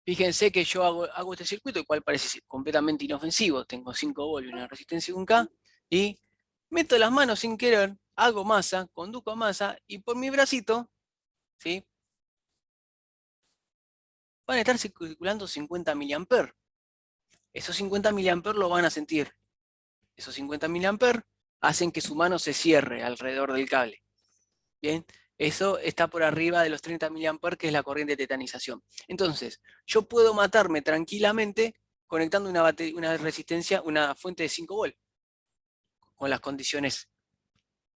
Fíjense que yo hago este circuito, el cual parece ser completamente inofensivo. Tengo 5 voltios y una resistencia de 1K, y meto las manos sin querer, hago masa, conduzco a masa, y por mi bracito, ¿sí?, van a estar circulando 50 mA. Esos 50 mA lo van a sentir. Esos 50 mA hacen que su mano se cierre alrededor del cable. Bien, eso está por arriba de los 30 mA, que es la corriente de tetanización. Entonces, yo puedo matarme tranquilamente conectando una resistencia, una fuente de 5 volts, con las condiciones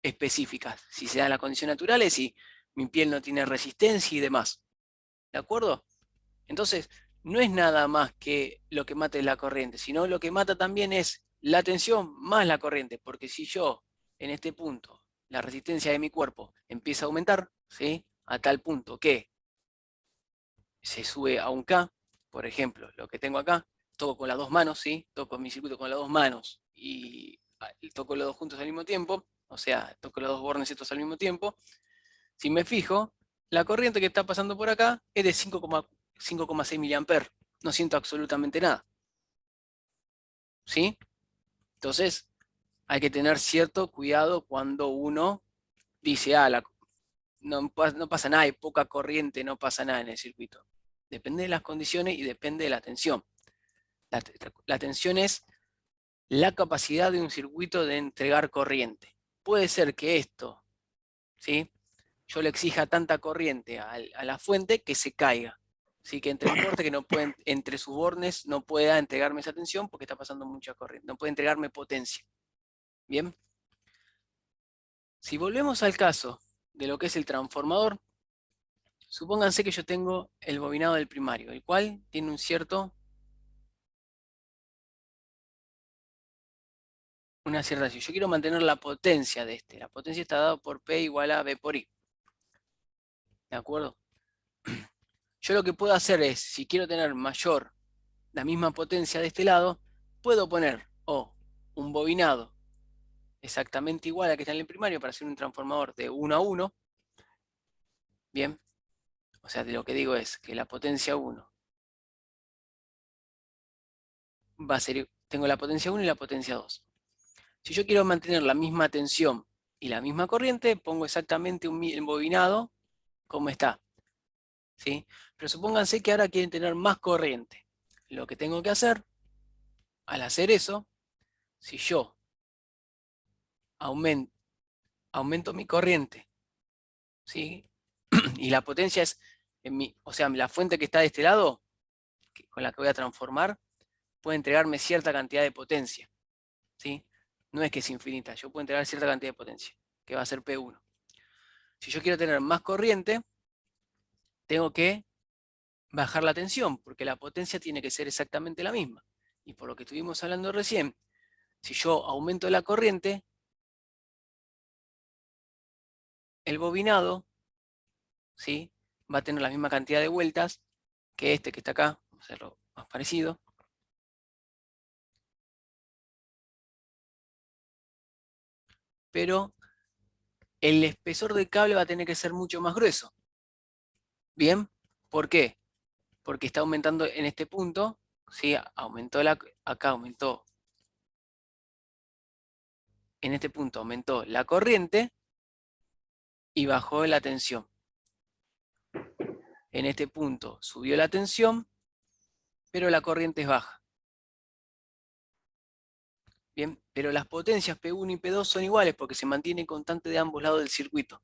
específicas. Si se dan las condiciones naturales, si mi piel no tiene resistencia y demás. ¿De acuerdo? Entonces, no es nada más que lo que mate la corriente, sino lo que mata también es la tensión más la corriente, porque si yo, en este punto, la resistencia de mi cuerpo empieza a aumentar, ¿sí?, a tal punto que se sube a 1K, por ejemplo, lo que tengo acá, toco con las dos manos, ¿sí?, toco mi circuito con las dos manos y toco los dos juntos al mismo tiempo, o sea, toco los dos bornes estos al mismo tiempo. Si me fijo, la corriente que está pasando por acá es de 5,6 mA. No siento absolutamente nada. ¿Sí? Entonces, hay que tener cierto cuidado cuando uno dice, no pasa nada, hay poca corriente, no pasa nada en el circuito. Depende de las condiciones y depende de la tensión. La tensión es la capacidad de un circuito de entregar corriente. Puede ser que esto, ¿sí?, yo le exija tanta corriente a la fuente que se caiga. ¿Sí? Que entre en corte, que no puede, entre sus bornes no pueda entregarme esa tensión porque está pasando mucha corriente. No puede entregarme potencia. Bien. Si volvemos al caso de lo que es el transformador, supónganse que yo tengo el bobinado del primario, el cual tiene una cierta relación. Yo quiero mantener la potencia de este. La potencia está dada por P igual a B por I. ¿De acuerdo? Yo lo que puedo hacer es, si quiero tener la misma potencia de este lado, puedo poner un bobinado exactamente igual a que está en el primario para hacer un transformador de 1 a 1. Bien. O sea, lo que digo es que la potencia 1 va a ser, tengo la potencia 1 y la potencia 2. Si yo quiero mantener la misma tensión y la misma corriente, pongo exactamente un bobinado como está. ¿Sí? Pero supónganse que ahora quieren tener más corriente. Lo que tengo que hacer, al hacer eso, si yo aumento mi corriente, ¿sí?, y la potencia es, o sea, la fuente que está de este lado, con la que voy a transformar, puede entregarme cierta cantidad de potencia. ¿Sí? No es que es infinita, yo puedo entregar cierta cantidad de potencia, que va a ser P1. Si yo quiero tener más corriente, tengo que bajar la tensión, porque la potencia tiene que ser exactamente la misma. Y por lo que estuvimos hablando recién, si yo aumento la corriente, el bobinado, ¿sí?, va a tener la misma cantidad de vueltas que este que está acá. Vamos a hacerlo más parecido. Pero el espesor del cable va a tener que ser mucho más grueso. ¿Bien? ¿Por qué? Porque está aumentando en este punto, ¿sí? Acá aumentó, en este punto aumentó la corriente y bajó la tensión. En este punto subió la tensión, pero la corriente es baja. Bien, pero las potencias P1 y P2 son iguales porque se mantiene constante de ambos lados del circuito.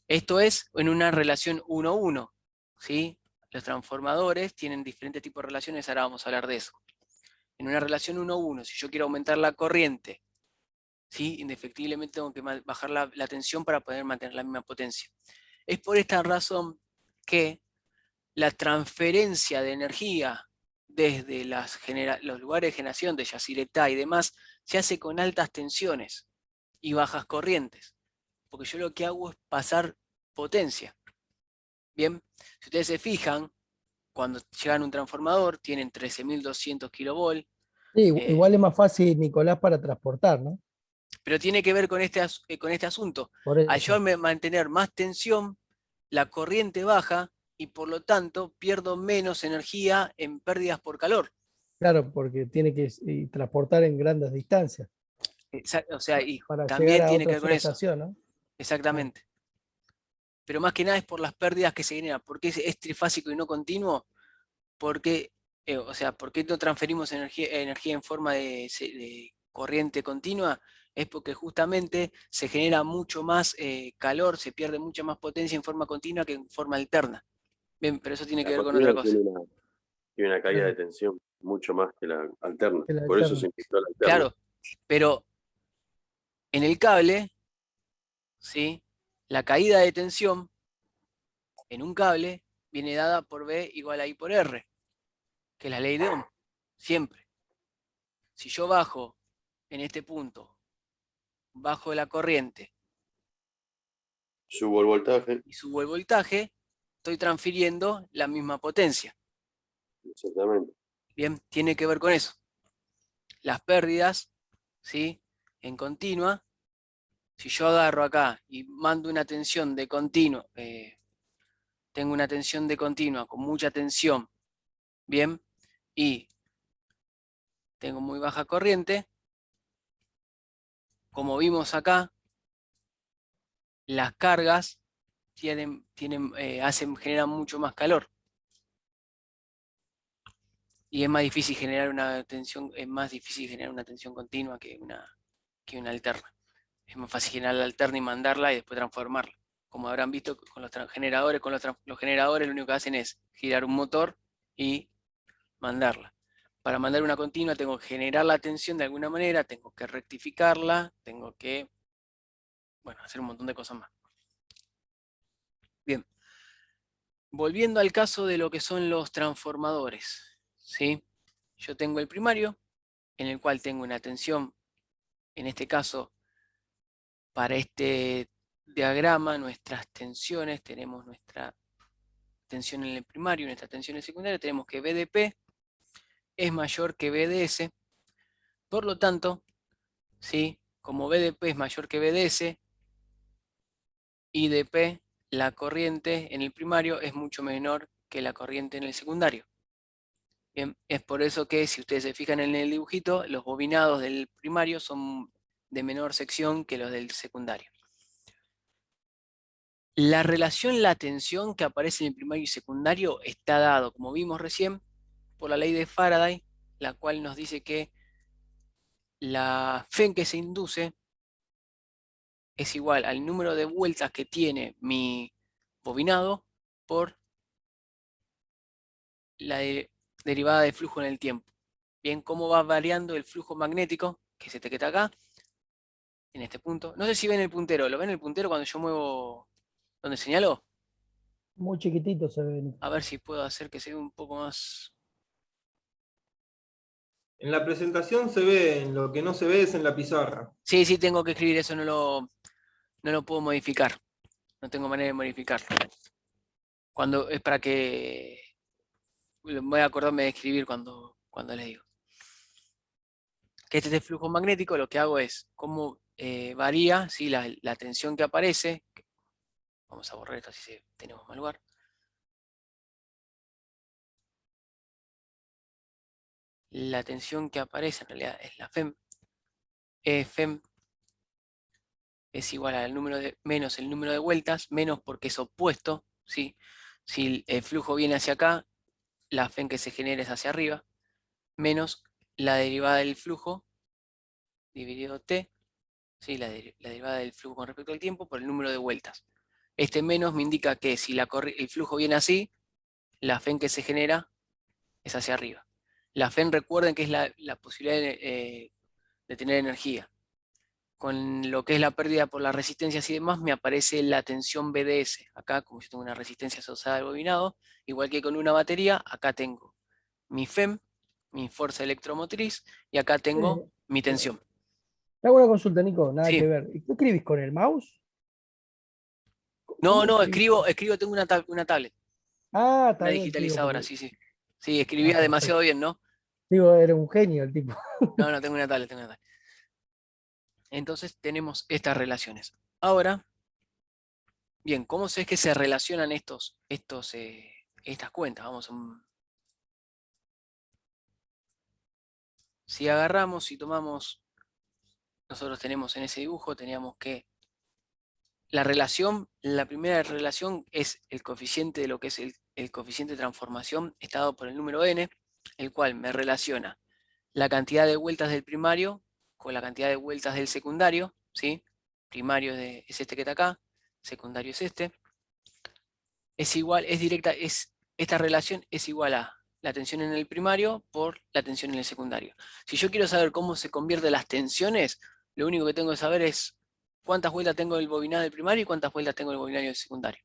Esto es en una relación 1-1, ¿sí? Los transformadores tienen diferentes tipos de relaciones, ahora vamos a hablar de eso. En una relación 1-1, si yo quiero aumentar la corriente, ¿sí?, indefectiblemente tengo que bajar la tensión para poder mantener la misma potencia. Es por esta razón que la transferencia de energía desde los lugares de generación de Yacyretá y demás se hace con altas tensiones y bajas corrientes, porque yo lo que hago es pasar potencia. Bien, si ustedes se fijan, cuando llegan a un transformador tienen 13.200 kV, Sí, igual es más fácil, Nicolás, para transportar, ¿no? pero tiene que ver con con este asunto. Por Al yo eso. mantener más tensión, la corriente baja y por lo tanto pierdo menos energía en pérdidas por calor. Claro, porque tiene que transportar en grandes distancias O sea, y para llegar también a tiene que otra ver con eso, subestación, ¿no? Claro, exactamente. Pero más que nada es por las pérdidas que se generan. ¿Por qué es trifásico y no continuo? Porque, o sea, ¿por qué no transferimos energía en forma de corriente continua? Es porque justamente se genera mucho más calor, se pierde mucha más potencia en forma continua que en forma alterna. Bien, pero eso tiene que La ver con otra continua cosa. tiene una caída de claro, tensión mucho más que la alterna. el Por eso se alterno. inventó la alterna. Claro, pero en el cable, ¿sí? La caída de tensión en un cable viene dada por B igual a I por R, que es la ley de Ohm, siempre. Si yo bajo en este punto, bajo la corriente Subo el voltaje, y subo el voltaje, estoy transfiriendo la misma potencia. exactamente. Bien, tiene que ver con eso. Las pérdidas, ¿sí? En continua, si yo agarro acá y mando una tensión de continua, tengo una tensión de continua con mucha tensión, bien, y tengo muy baja corriente, como vimos acá, las cargas generan mucho más calor. Y es más difícil generar una tensión, es más difícil generar una tensión continua que una alterna. Es más fácil generar la alterna y mandarla y después transformarla. Como habrán visto con los generadores, los generadores lo único que hacen es girar un motor y mandarla. Para mandar una continua tengo que generar la tensión de alguna manera, tengo que rectificarla, tengo que, bueno, hacer un montón de cosas más. Bien, volviendo al caso de lo que son los transformadores, ¿sí? Yo tengo el primario, en el cual tengo una tensión, en este caso, para este diagrama, nuestras tensiones, tenemos nuestra tensión en el primario, nuestra tensión en el secundario, tenemos que BDP es mayor que BDS, por lo tanto, ¿sí? Como BDP es mayor que BDS, IDP, la corriente en el primario, es mucho menor que la corriente en el secundario. Bien, es por eso que si ustedes se fijan en el dibujito, los bobinados del primario son de menor sección que los del secundario. La relación la tensión que aparece en el primario y secundario está dado, como vimos recién, por la ley de Faraday, la cual nos dice que la FEN que se induce es igual al número de vueltas que tiene mi bobinado por la derivada de flujo en el tiempo. Bien, cómo va variando el flujo magnético, que es este que está acá, en este punto. No sé si ven el puntero, ¿lo ven el puntero cuando yo muevo donde señalo? Muy chiquitito se ve, Nico. A ver si puedo hacer que se vea un poco más. En la presentación se ve, en lo que no se ve es en la pizarra. Sí, sí, tengo que escribir eso, no lo puedo modificar. No tengo manera de modificarlo. Cuando es para que voy a acordarme de escribir cuando les digo. Que este es el flujo magnético, lo que hago es cómo varía, ¿sí? la tensión que aparece. Vamos a borrar esto así tenemos más lugar. La tensión que aparece en realidad es la FEM. FEM es igual al número menos el número de vueltas, menos porque es opuesto, ¿sí? Si el flujo viene hacia acá, la FEM que se genera es hacia arriba, menos la derivada del flujo dividido T, ¿sí? la derivada del flujo con respecto al tiempo por el número de vueltas. Este menos me indica que si el flujo viene así, la FEM que se genera es hacia arriba. La FEM, recuerden que es la posibilidad de tener energía. Con lo que es la pérdida por las resistencias y demás, me aparece la tensión BDS. Acá, como yo tengo una resistencia asociada al bobinado, igual que con una batería, acá tengo mi FEM, mi fuerza electromotriz, y acá tengo Sí. mi tensión. Te hago una consulta, Nico, nada Sí. que ver. ¿Y qué escribís con el mouse? No, ¿Cómo no, escribís? escribo, tengo una tablet, Ah, una está bien, te digo, digitalizadora, porque. sí, sí. Sí, Ah, escribía demasiado perfecto. bien, ¿no? Digo, era un genio el tipo. No, no, tengo una tablet, tengo una tablet. Entonces tenemos estas relaciones. Ahora, Bien, ¿cómo es que se relacionan estas cuentas? Si agarramos y tomamos, nosotros tenemos en ese dibujo, teníamos que la primera relación es el coeficiente de lo que es el coeficiente de transformación, está dado por el número n, el cual me relaciona la cantidad de vueltas del primario con la cantidad de vueltas del secundario, ¿sí? Primario es este que está acá, secundario es este. Es igual, es directa, esta relación es igual a la tensión en el primario por la tensión en el secundario. Si yo quiero saber cómo se convierten las tensiones, lo único que tengo que saber es cuántas vueltas tengo del bobinario del primario y cuántas vueltas tengo del bobinario del secundario.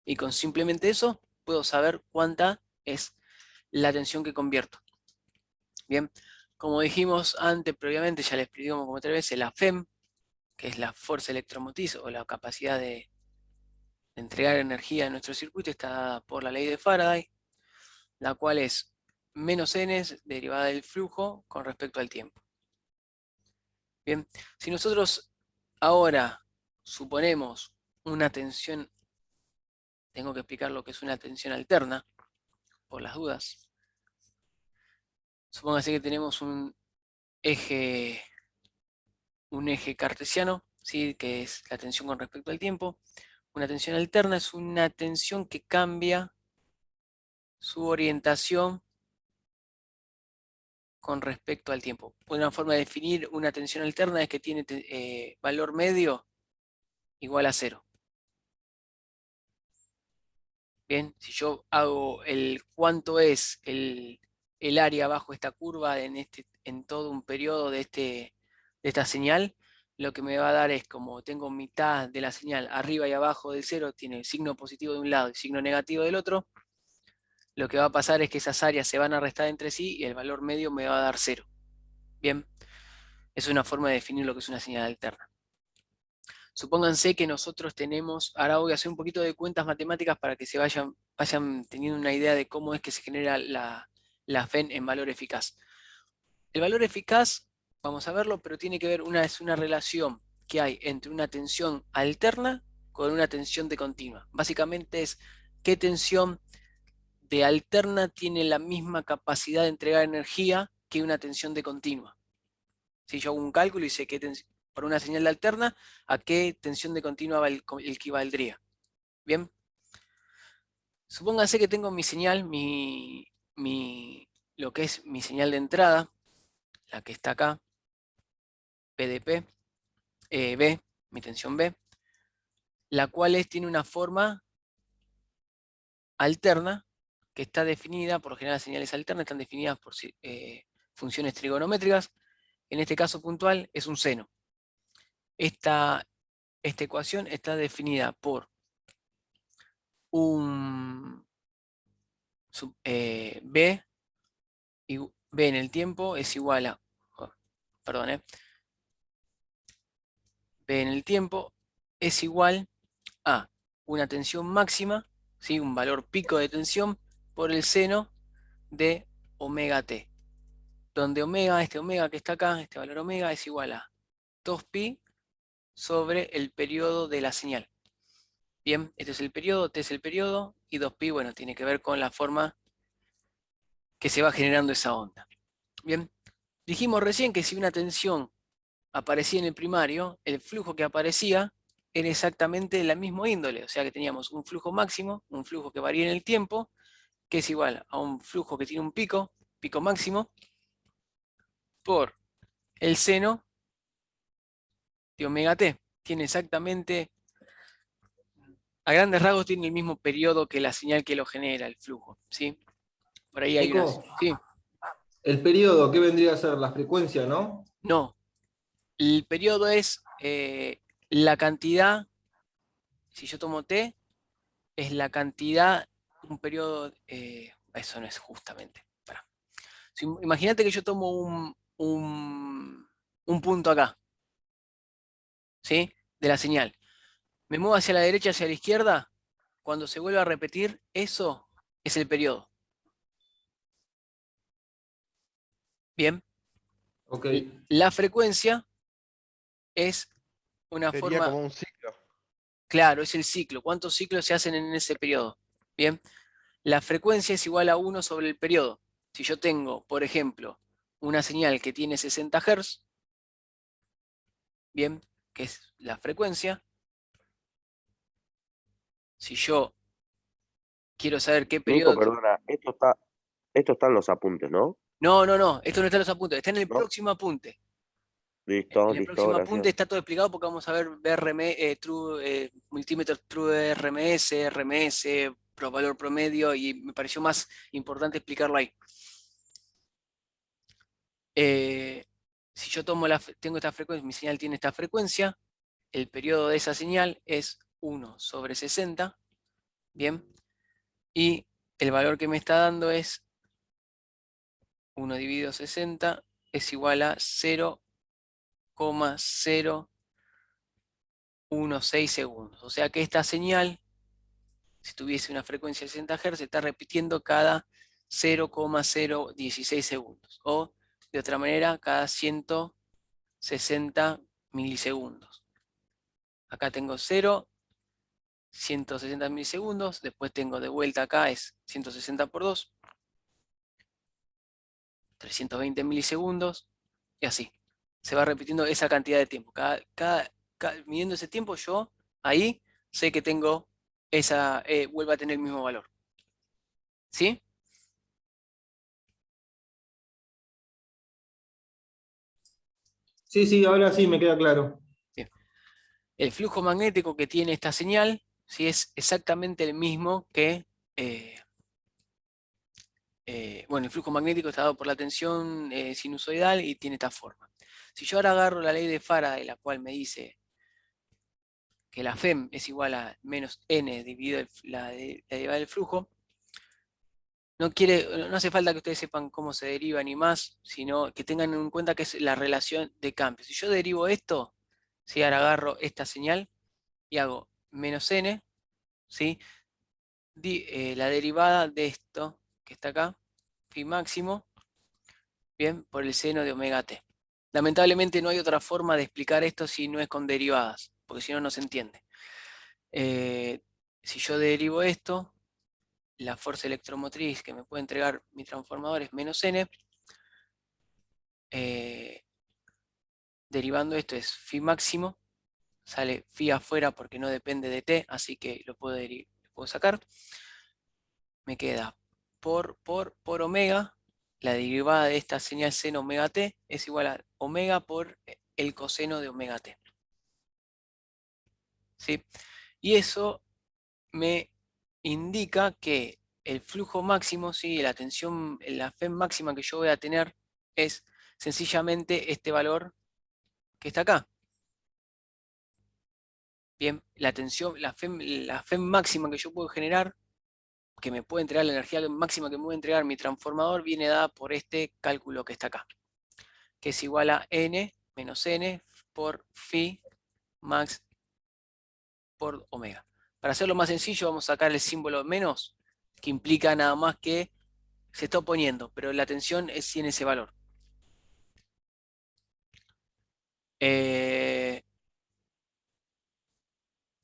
Y con simplemente eso puedo saber cuánta es la tensión que convierto. Bien, como dijimos antes, previamente, ya les explicamos como 3 veces, la FEM, que es la fuerza electromotriz o la capacidad de entregar energía a nuestro circuito, está dada por la ley de Faraday, la cual es menos n derivada del flujo con respecto al tiempo. Bien, si nosotros ahora suponemos una tensión, tengo que explicar lo que es una tensión alterna, por las dudas. Supóngase que tenemos un eje cartesiano, ¿sí? Que es la tensión con respecto al tiempo. Una tensión alterna es una tensión que cambia su orientación con respecto al tiempo. Una forma de definir una tensión alterna es que tiene valor medio igual a 0. Bien, si yo hago cuánto es el área bajo esta curva en todo un periodo de esta señal, lo que me va a dar es, como tengo mitad de la señal arriba y abajo del 0, tiene signo positivo de un lado y signo negativo del otro, lo que va a pasar es que esas áreas se van a restar entre sí y el valor medio me va a dar 0. Bien, es una forma de definir lo que es una señal alterna. Supónganse que nosotros tenemos, ahora voy a hacer un poquito de cuentas matemáticas para que se vayan teniendo una idea de cómo es que se genera la FEM en valor eficaz. El valor eficaz, vamos a verlo, pero tiene que ver, es una relación que hay entre una tensión alterna con una tensión de continua. Básicamente es qué tensión de alterna tiene la misma capacidad de entregar energía que una tensión de continua. Si yo hago un cálculo y sé que por una señal de alterna, ¿a qué tensión de continua equivaldría? Bien. Supónganse que tengo mi señal, lo que es mi señal de entrada, la que está acá, PDP, B, mi tensión B, la cual tiene una forma alterna que está definida, por lo general las señales alternas están definidas por funciones trigonométricas. En este caso puntual es un seno. Esta ecuación está definida por un B, y B en el tiempo es igual a, B en el tiempo es igual a una tensión máxima, ¿sí? Un valor pico de tensión por el seno de omega t, donde este omega que está acá, este valor omega es igual a 2pi sobre el periodo de la señal. Bien, este es el periodo, t es el periodo, y 2pi, bueno, tiene que ver con la forma que se va generando esa onda. Bien, dijimos recién que si una tensión aparecía en el primario, el flujo que aparecía era exactamente la misma índole, o sea que teníamos un flujo máximo, un flujo que varía en el tiempo, que es igual a un flujo que tiene un pico máximo, por el seno de omega t. Tiene exactamente, a grandes rasgos, tiene el mismo periodo que la señal que lo genera, el flujo, ¿sí? Por ahí hay unas... Nico, ¿Sí? el periodo, ¿qué vendría a ser? La frecuencia, ¿no? No, el periodo es la cantidad, si yo tomo t, es la cantidad, un periodo, eso no es justamente. Imagínate que yo tomo un punto acá, ¿sí? De la señal. Me muevo hacia la derecha, hacia la izquierda, cuando se vuelve a repetir, eso es el periodo. Bien. Ok. La frecuencia es una Sería forma, como un ciclo. Claro, es el ciclo. ¿Cuántos ciclos se hacen en ese periodo? Bien. La frecuencia es igual a 1 sobre el periodo. Si yo tengo, por ejemplo, una señal que tiene 60 Hz, bien, que es la frecuencia. Si yo quiero saber qué Nico, periodo... perdona, esto está en los apuntes, ¿no? No, no, no, esto no está en los apuntes, está en el ¿No? próximo apunte. Listo, En el listo, próximo apunte gracias. está todo explicado porque vamos a ver multímetro True RMS, RMS, valor promedio, y me pareció más importante explicarlo ahí. Si yo tengo esta frecuencia, mi señal tiene esta frecuencia, el periodo de esa señal es 1 sobre 60, ¿bien? Y el valor que me está dando es 1 dividido 60 es igual a 0,016 segundos. O sea que esta señal, si tuviese una frecuencia de 60 Hz, se está repitiendo cada 0,016 segundos. O, de otra manera, cada 160 milisegundos. Acá tengo 0, 160 milisegundos, después tengo de vuelta acá, es 160 por 2, 320 milisegundos, y así. Se va repitiendo esa cantidad de tiempo. Midiendo ese tiempo, yo ahí sé que tengo vuelvo a tener el mismo valor. ¿Sí? Sí, sí, ahora sí me queda claro. Bien. El flujo magnético que tiene esta señal, ¿sí? Es exactamente el mismo que... bueno, el flujo magnético está dado por la tensión sinusoidal y tiene esta forma. Si yo ahora agarro la ley de Faraday, la cual me dice que la FEM es igual a menos n dividido la derivada del flujo, no hace falta que ustedes sepan cómo se deriva ni más, sino que tengan en cuenta que es la relación de cambio. Si yo derivo esto, ¿sí? Ahora agarro esta señal y hago menos n, ¿sí? La derivada de esto que está acá, phi máximo, bien, por el seno de omega t. Lamentablemente no hay otra forma de explicar esto si no es con derivadas, porque si no, no se entiende. Si yo derivo esto, la fuerza electromotriz que me puede entregar mi transformador es menos n. Derivando esto es phi máximo, sale phi afuera porque no depende de t, así que lo puedo sacar. Me queda por omega, la derivada de esta señal seno omega t es igual a omega por el coseno de omega t. ¿Sí? Y eso me indica que el flujo máximo, ¿sí? La tensión, la FEM máxima que yo voy a tener es sencillamente este valor que está acá. Bien, la tensión, la FEM máxima que yo puedo generar, que me puede entregar la energía máxima que me puede entregar mi transformador, viene dada por este cálculo que está acá, que es igual a n menos n por phi max por omega. Para hacerlo más sencillo, vamos a sacar el símbolo menos, que implica nada más que se está oponiendo, pero la tensión tiene ese valor.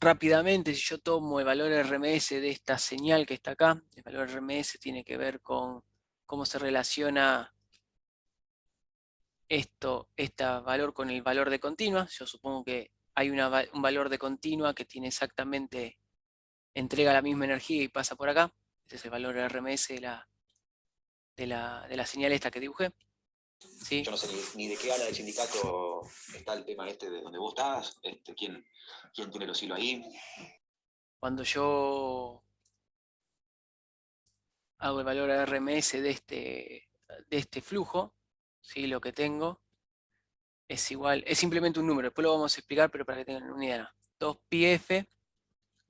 Rápidamente, si yo tomo el valor RMS de esta señal que está acá, el valor RMS tiene que ver con cómo se relaciona este valor con el valor de continua. Yo supongo que hay un valor de continua que tiene exactamente, entrega la misma energía y pasa por acá. Este es el valor RMS de la señal esta que dibujé. ¿Sí? Yo no sé ni de qué ala del sindicato está el tema este de donde vos estás, quién tiene los hilos ahí. Cuando yo hago el valor RMS de este flujo, ¿sí? Lo que tengo es igual, es simplemente un número, después lo vamos a explicar, pero para que tengan una idea. 2πf,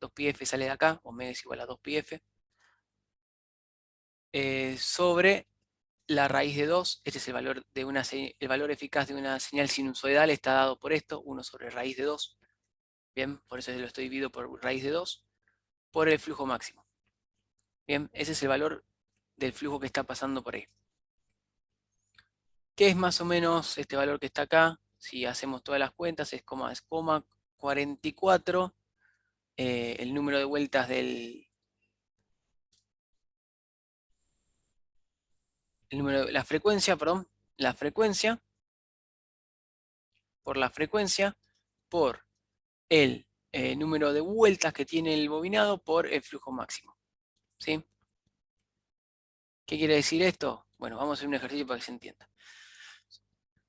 2πf sale de acá, omega es igual a 2πf, sobre la raíz de 2, este es el valor, el valor eficaz de una señal sinusoidal, está dado por esto, 1 sobre raíz de 2, bien, por eso lo estoy dividido por raíz de 2, por el flujo máximo. Bien, ese es el valor del flujo que está pasando por ahí. ¿Qué es más o menos este valor que está acá? Si hacemos todas las cuentas, es 0,44 el número de vueltas la frecuencia, perdón, la frecuencia, por el número de vueltas que tiene el bobinado por el flujo máximo. ¿Sí? ¿Qué quiere decir esto? Bueno, vamos a hacer un ejercicio para que se entienda.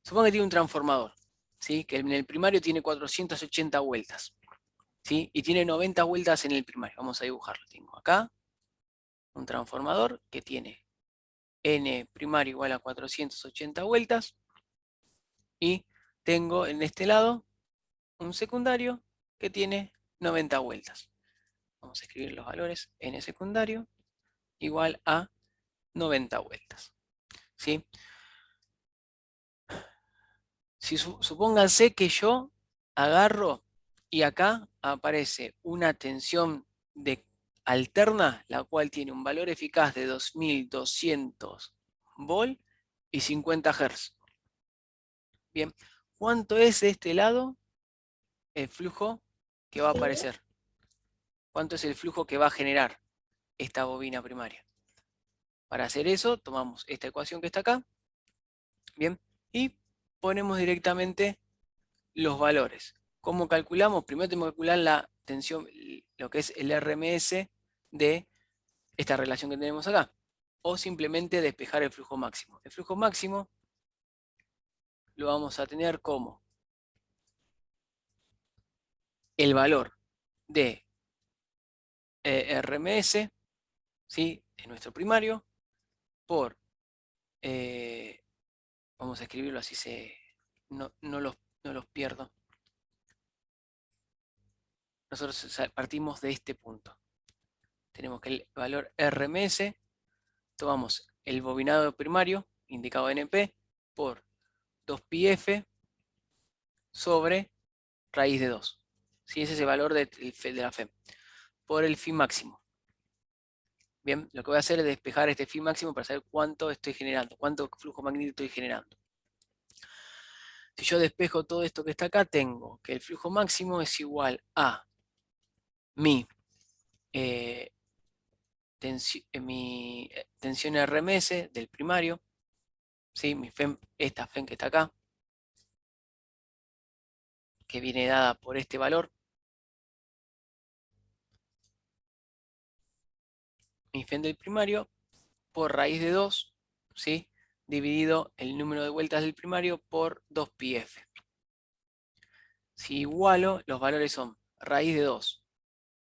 Supongo que tiene un transformador, ¿sí? Que en el primario tiene 480 vueltas, ¿sí? Y tiene 90 vueltas en el primario. Vamos a dibujarlo. Tengo acá un transformador que tiene N primario igual a 480 vueltas. Y tengo en este lado un secundario que tiene 90 vueltas. Vamos a escribir los valores. N secundario igual a 90 vueltas. ¿Sí? Supónganse que yo agarro y acá aparece una tensión alterna, la cual tiene un valor eficaz de 2200 volt y 50 Hz. Bien, ¿cuánto es de este lado el flujo que va a aparecer? ¿Cuánto es el flujo que va a generar esta bobina primaria? Para hacer eso, tomamos esta ecuación que está acá, bien, y ponemos directamente los valores. ¿Cómo calculamos? Primero tenemos que calcular la tensión, lo que es el RMS de esta relación que tenemos acá. O simplemente despejar el flujo máximo. El flujo máximo lo vamos a tener como el valor de RMS, ¿sí? De nuestro primario, por, vamos a escribirlo así no los pierdo. Nosotros partimos de este punto. Tenemos que el valor RMS, tomamos el bobinado primario, indicado NP, por 2πf sobre raíz de 2. ¿Sí? Ese es el valor de la FEM, por el phi máximo. Bien, lo que voy a hacer es despejar este phi máximo para saber cuánto estoy generando, cuánto flujo magnético estoy generando. Si yo despejo todo esto que está acá, tengo que el flujo máximo es igual a mi tensión RMS del primario, ¿sí? Mi FEM, esta FEM que está acá, que viene dada por este valor. Mi FEM del primario por raíz de 2, ¿sí? Dividido el número de vueltas del primario por 2πf. Si igualo, los valores son raíz de 2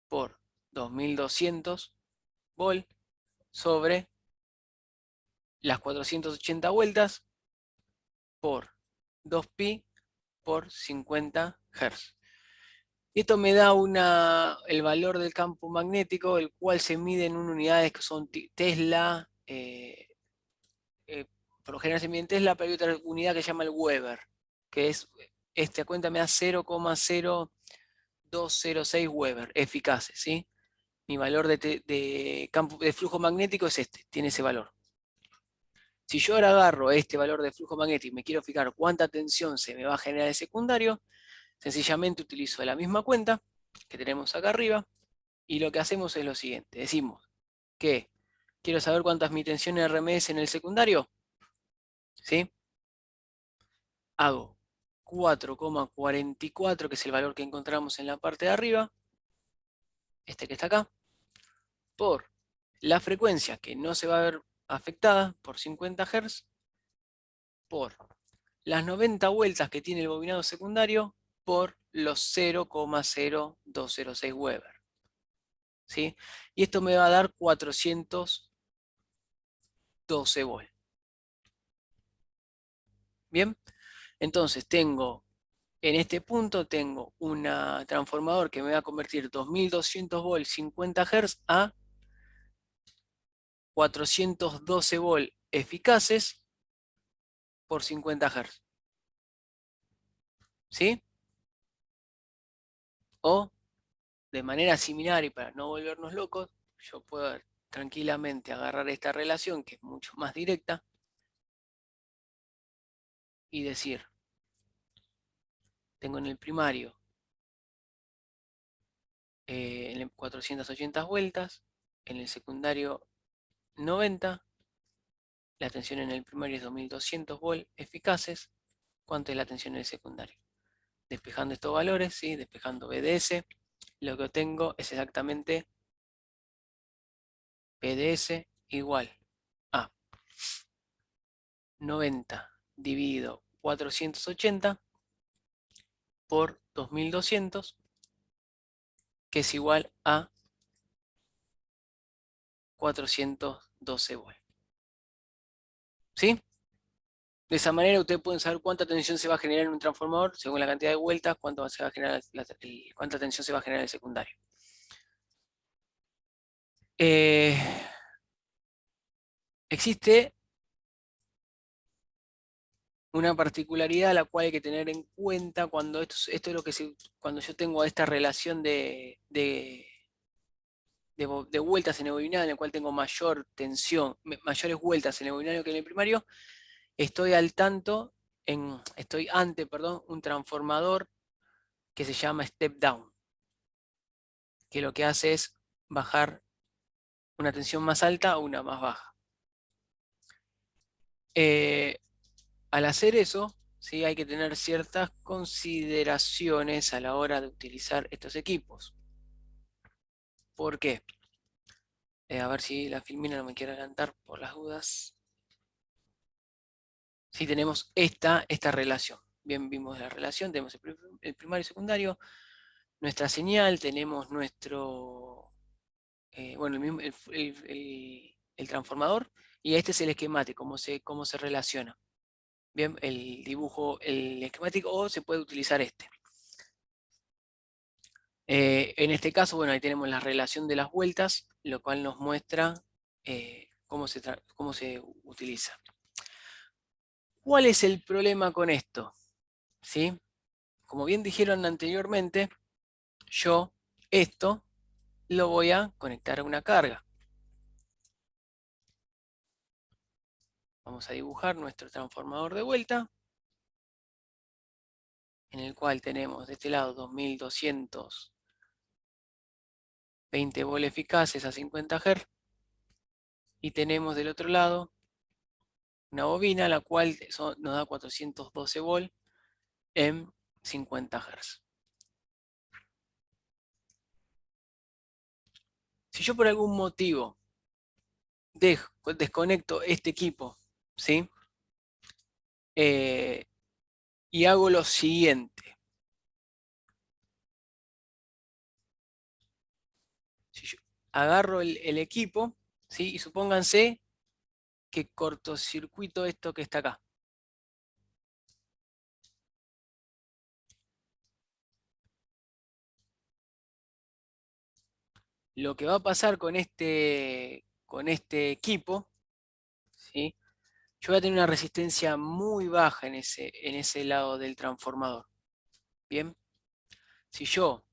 por 2200 volt sobre las 480 vueltas por 2π por 50 Hz. Y esto me da el valor del campo magnético, el cual se mide en unidades que son Tesla, por lo general se mide en Tesla, pero hay otra unidad que se llama el Weber, que es, esta cuenta me da 0,0206 Weber, eficaces, ¿sí? Mi valor de flujo magnético es este, tiene ese valor. Si yo ahora agarro este valor de flujo magnético y me quiero fijar cuánta tensión se me va a generar de secundario, sencillamente utilizo la misma cuenta que tenemos acá arriba y lo que hacemos es lo siguiente. Decimos que quiero saber cuánta es mi tensión RMS en el secundario, ¿sí? Hago 4,44, que es el valor que encontramos en la parte de arriba, este que está acá, por la frecuencia que no se va a ver afectada por 50 Hz, por las 90 vueltas que tiene el bobinado secundario, por los 0,0206 Weber. ¿Sí? Y esto me va a dar 412 volt. Bien, entonces tengo, en este punto tengo un transformador que me va a convertir 2200 volts 50 Hz a 412 volt eficaces por 50 Hz. ¿Sí? O, de manera similar y para no volvernos locos, yo puedo tranquilamente agarrar esta relación que es mucho más directa y decir, tengo en el primario en el 480 vueltas, en el secundario 90, la tensión en el primario es 2200 volt eficaces. ¿Cuánto es la tensión en el secundario? Despejando estos valores, ¿sí? Despejando BDS, lo que obtengo es exactamente BDS igual a 90 dividido 480 por 2200, que es igual a 412 volts. ¿Sí? De esa manera ustedes pueden saber cuánta tensión se va a generar en un transformador según la cantidad de vueltas, se va a generar cuánta tensión se va a generar en el secundario. Existe una particularidad a la cual hay que tener en cuenta cuando esto es lo que cuando yo tengo esta relación de vueltas en el bobinado, en el cual tengo mayor tensión, mayores vueltas en el bobinario que en el primario, estoy ante un transformador que se llama step down, que lo que hace es bajar una tensión más alta a una más baja. Al hacer eso, ¿sí? Hay que tener ciertas consideraciones a la hora de utilizar estos equipos. ¿Por qué? A ver si la filmina no me quiere adelantar por las dudas. Sí, tenemos esta relación. Bien, vimos la relación, tenemos el primario y secundario, nuestra señal, tenemos nuestro, bueno, el transformador, y este es el esquemático, cómo se relaciona. Bien, el dibujo, el esquemático, o se puede utilizar este. En este caso, bueno, ahí tenemos la relación de las vueltas, lo cual nos muestra cómo se utiliza. ¿Cuál es el problema con esto? ¿Sí? Como bien dijeron anteriormente, yo esto lo voy a conectar a una carga. Vamos a dibujar nuestro transformador de vuelta, en el cual tenemos de este lado 2220 volt eficaces a 50 Hz, y tenemos del otro lado una bobina, la cual nos da 412 volt en 50 Hz. Si yo por algún motivo desconecto este equipo, ¿sí? Y hago lo siguiente. Si yo agarro el equipo, ¿sí? Y supónganse que cortocircuito esto que está acá. Lo que va a pasar con este equipo, ¿sí? Yo voy a tener una resistencia muy baja en ese lado del transformador. Bien. Si yo,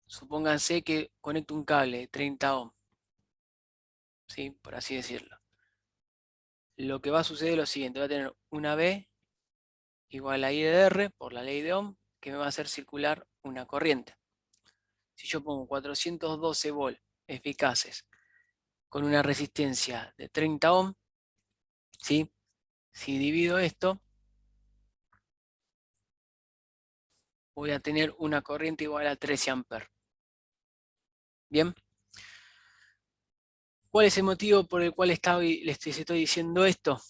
supónganse que conecto un cable de 30 ohm, ¿sí? Por así decirlo. Lo que va a suceder es lo siguiente: voy a tener una B igual a I de R por la ley de Ohm, que me va a hacer circular una corriente. Si yo pongo 412 volt eficaces con una resistencia de 30 ohm, ¿sí? Si divido esto, voy a tener una corriente igual a 13 amperes. Bien. ¿Cuál es el motivo por el cual les estoy diciendo esto?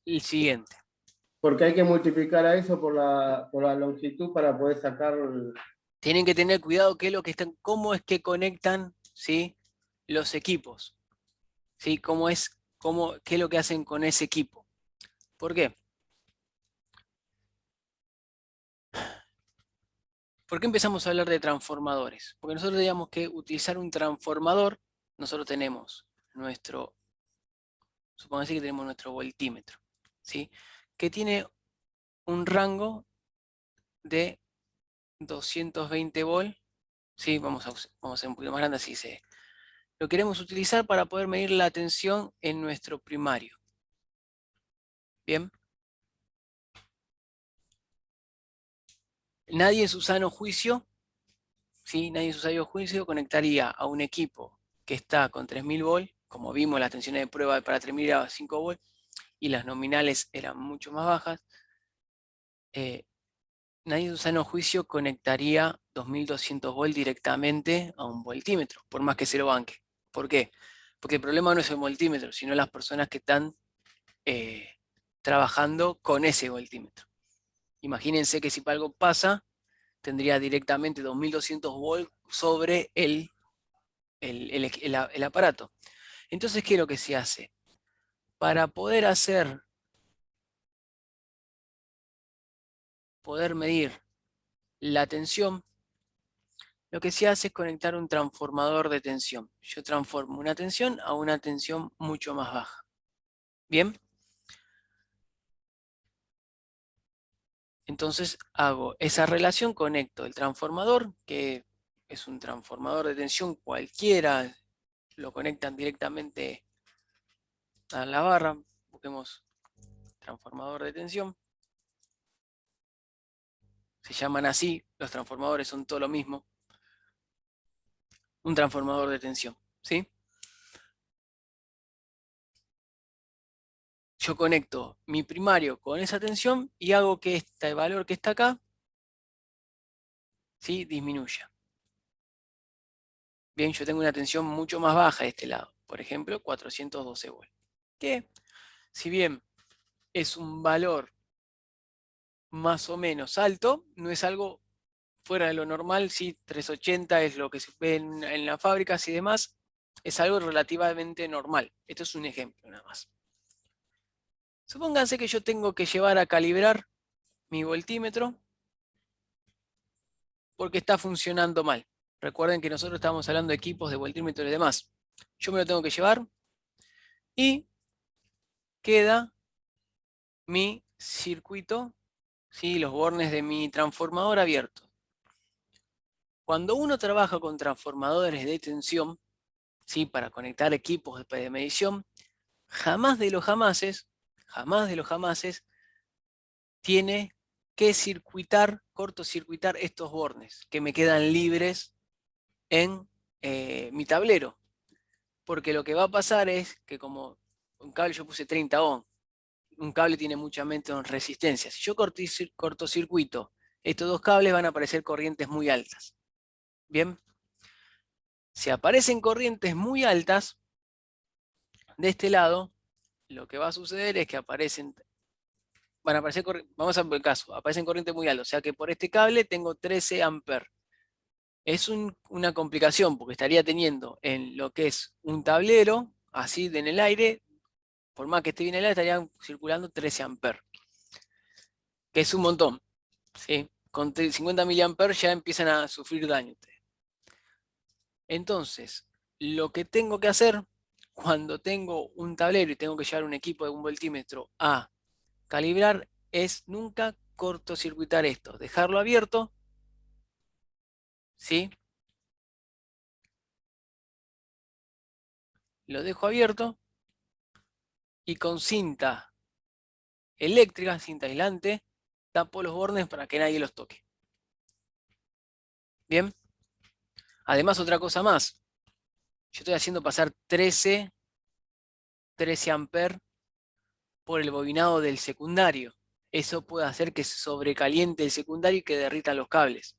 El siguiente. Porque hay que multiplicar a eso por la longitud para poder sacar... Tienen que tener cuidado cómo es que conectan, ¿sí? Los equipos. ¿Sí? ¿Qué es lo que hacen con ese equipo? ¿Por qué? ¿Por qué empezamos a hablar de transformadores? Porque nosotros teníamos que utilizar un transformador. Nosotros tenemos supongamos que tenemos nuestro voltímetro, ¿sí? Que tiene un rango de 220 volt, ¿sí? Vamos a hacer un poquito más grande, así se... Lo queremos utilizar para poder medir la tensión en nuestro primario. Bien. nadie en su sano juicio, ¿sí? Nadie en su sano juicio conectaría a un equipo que está con 3000 volts, como vimos las tensiones de prueba para 3000 a 5 volts, y las nominales eran mucho más bajas. Nadie en su sano juicio conectaría 2200 volts directamente a un voltímetro, por más que se lo banque. ¿Por qué? Porque el problema no es el voltímetro, sino las personas que están trabajando con ese voltímetro. Imagínense que si algo pasa, tendría directamente 2200 volts sobre el aparato. Entonces, ¿qué es lo que se hace? Para poder medir la tensión, lo que se hace es conectar un transformador de tensión. Yo transformo una tensión a una tensión mucho más baja. ¿Bien? Entonces hago esa relación, conecto el transformador, que es un transformador de tensión cualquiera, lo conectan directamente a la barra. Busquemos transformador de tensión. Se llaman así, los transformadores son todo lo mismo. Un transformador de tensión, ¿sí? Yo conecto mi primario con esa tensión y hago que este valor que está acá, ¿sí?, disminuya. Bien, yo tengo una tensión mucho más baja de este lado, por ejemplo, 412 volts. Que, si bien es un valor más o menos alto, no es algo fuera de lo normal, sí, 380 es lo que se ve en las fábricas y demás, es algo relativamente normal. Esto es un ejemplo nada más. Supónganse que yo tengo que llevar a calibrar mi voltímetro porque está funcionando mal. Recuerden que nosotros estamos hablando de equipos de voltímetro y demás. Yo me lo tengo que llevar y queda mi circuito, ¿sí?, los bornes de mi transformador abiertos. Cuando uno trabaja con transformadores de tensión, ¿sí?, para conectar equipos de medición, jamás de los jamases tiene que cortocircuitar estos bornes que me quedan libres en mi tablero. Porque lo que va a pasar es que, como un cable yo puse 30 ohm, un cable tiene mucha menos resistencia. Si yo cortocircuito estos dos cables, van a aparecer corrientes muy altas. Bien, si aparecen corrientes muy altas de este lado, lo que va a suceder es que van a aparecer, vamos a ver el caso, aparecen corrientes muy altas, o sea que por este cable tengo 13 amperes. Es una complicación porque estaría teniendo en lo que es un tablero, así en el aire, por más que esté bien en el aire, estarían circulando 13 amperes, que es un montón, ¿sí? Con 50 miliamperes ya empiezan a sufrir daño ustedes. Entonces, lo que tengo que hacer cuando tengo un tablero y tengo que llevar un equipo de un voltímetro a calibrar es nunca cortocircuitar esto, dejarlo abierto, ¿sí? Lo dejo abierto y con cinta eléctrica, cinta aislante, tapo los bornes para que nadie los toque. Bien. Además, otra cosa más. Yo estoy haciendo pasar 13 amperes por el bobinado del secundario. Eso puede hacer que se sobrecaliente el secundario y que derrita los cables.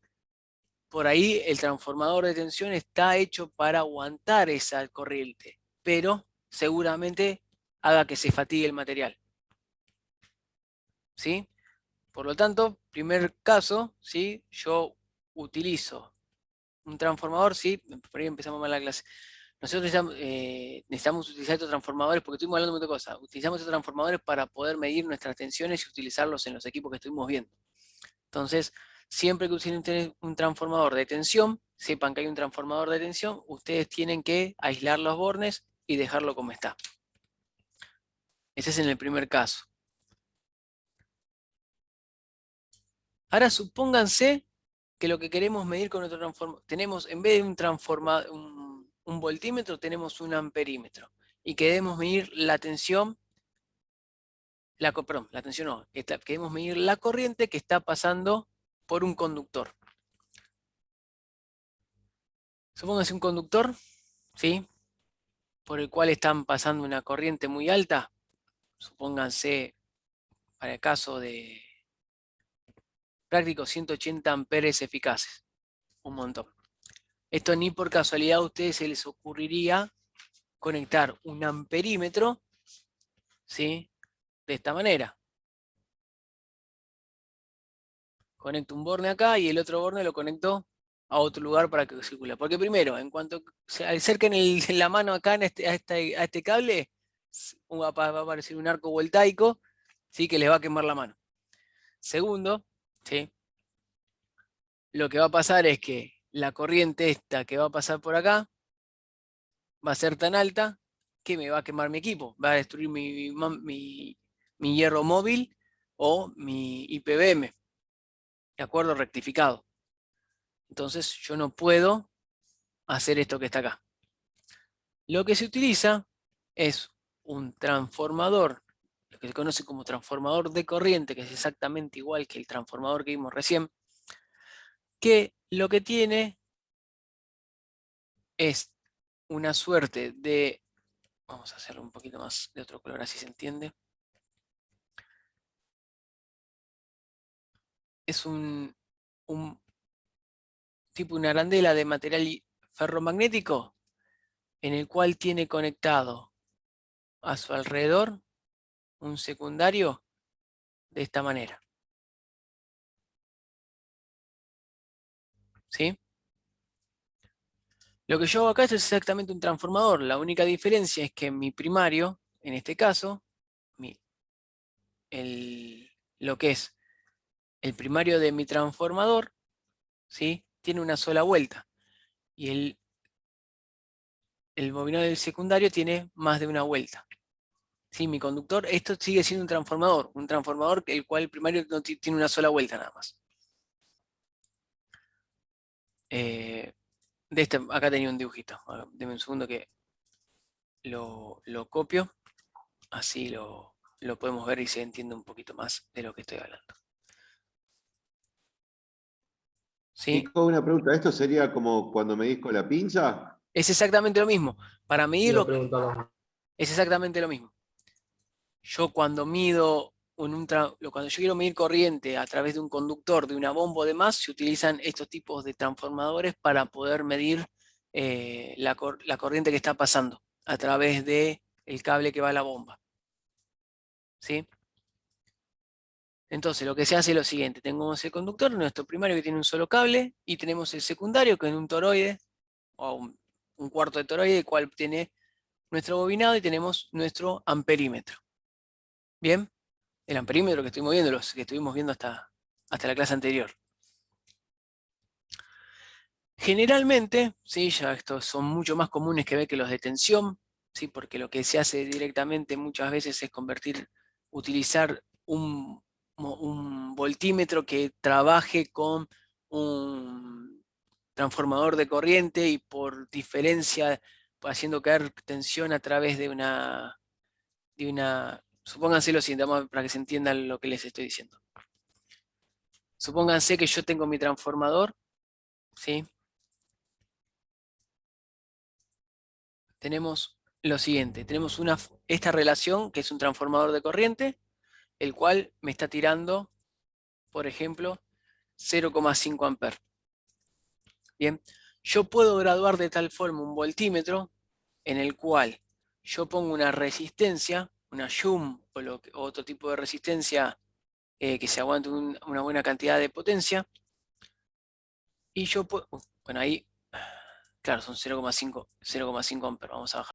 Por ahí el transformador de tensión está hecho para aguantar esa corriente, pero seguramente haga que se fatigue el material. ¿Sí? Por lo tanto, primer caso, ¿sí?, yo utilizo un transformador, ¿sí? Por ahí empezamos mal la clase. Nosotros necesitamos utilizar estos transformadores, porque estuvimos hablando de muchas cosas. Utilizamos estos transformadores para poder medir nuestras tensiones y utilizarlos en los equipos que estuvimos viendo. Entonces, siempre que utilicen un transformador de tensión, sepan que hay un transformador de tensión, ustedes tienen que aislar los bornes y dejarlo como está. Ese es en el primer caso. Ahora supónganse que lo que queremos medir con nuestro transformador, tenemos, en vez de un voltímetro, tenemos un amperímetro. Y queremos medir la tensión, perdón, la tensión no, queremos medir la corriente que está pasando por un conductor. Supóngase un conductor, ¿sí?, por el cual están pasando una corriente muy alta. Supónganse, para el caso de práctico, 180 amperes eficaces. Un montón. Esto ni por casualidad a ustedes se les ocurriría conectar un amperímetro, ¿sí?, de esta manera. Conecto un borne acá y el otro borne lo conecto a otro lugar para que circule. Porque primero, en cuanto se acerquen la mano acá a este cable, va a aparecer un arco voltaico, ¿sí?, que les va a quemar la mano. Segundo, ¿sí?, lo que va a pasar es que la corriente esta que va a pasar por acá va a ser tan alta que me va a quemar mi equipo, va a destruir mi hierro móvil o mi IPVM, ¿de acuerdo? Rectificado. Entonces yo no puedo hacer esto que está acá. Lo que se utiliza es un transformador, lo que se conoce como transformador de corriente, que es exactamente igual que el transformador que vimos recién, que lo que tiene es una suerte de, vamos a hacerlo un poquito más de otro color, así se entiende. Es un tipo una arandela de material ferromagnético en el cual tiene conectado a su alrededor un secundario de esta manera. ¿Sí? Lo que yo hago acá es exactamente un transformador. La única diferencia es que mi primario, en este caso, lo que es el primario de mi transformador, ¿sí?, tiene una sola vuelta. Y el bobinado del secundario tiene más de una vuelta. ¿Sí? Mi conductor, esto sigue siendo un transformador el cual el primario no tiene una sola vuelta nada más. Acá tenía un dibujito. Deme un segundo que lo copio. Así lo podemos ver y se entiende un poquito más de lo que estoy hablando. ¿Sí? Nico, una pregunta. ¿Esto sería como cuando medís con la pinza? Es exactamente lo mismo. Para medirlo, Iba a preguntar. es exactamente lo mismo. Yo cuando mido cuando yo quiero medir corriente a través de un conductor, de una bomba o demás, se utilizan estos tipos de transformadores para poder medir la corriente que está pasando a través del cable que va a la bomba. ¿Sí? Entonces lo que se hace es lo siguiente: tenemos el conductor, nuestro primario, que tiene un solo cable, y tenemos el secundario, que es un toroide, o un cuarto de toroide, el cual tiene nuestro bobinado, y tenemos nuestro amperímetro. ¿Bien? El amperímetro que estuvimos viendo, los que estuvimos viendo hasta la clase anterior. Generalmente, ¿sí?, ya estos son mucho más comunes que los de tensión, ¿sí?, porque lo que se hace directamente muchas veces es utilizar un voltímetro que trabaje con un transformador de corriente y por diferencia haciendo caer tensión a través de una supónganse lo siguiente, para que se entienda lo que les estoy diciendo. Supónganse que yo tengo mi transformador, ¿sí? Tenemos lo siguiente, tenemos esta relación que es un transformador de corriente, el cual me está tirando, por ejemplo, 0,5 amperes. Bien, yo puedo graduar de tal forma un voltímetro en el cual yo pongo una resistencia, una SHUM o otro tipo de resistencia que se aguante una buena cantidad de potencia, y yo puedo, bueno, ahí, claro, son 0,5 amperes, vamos a bajar.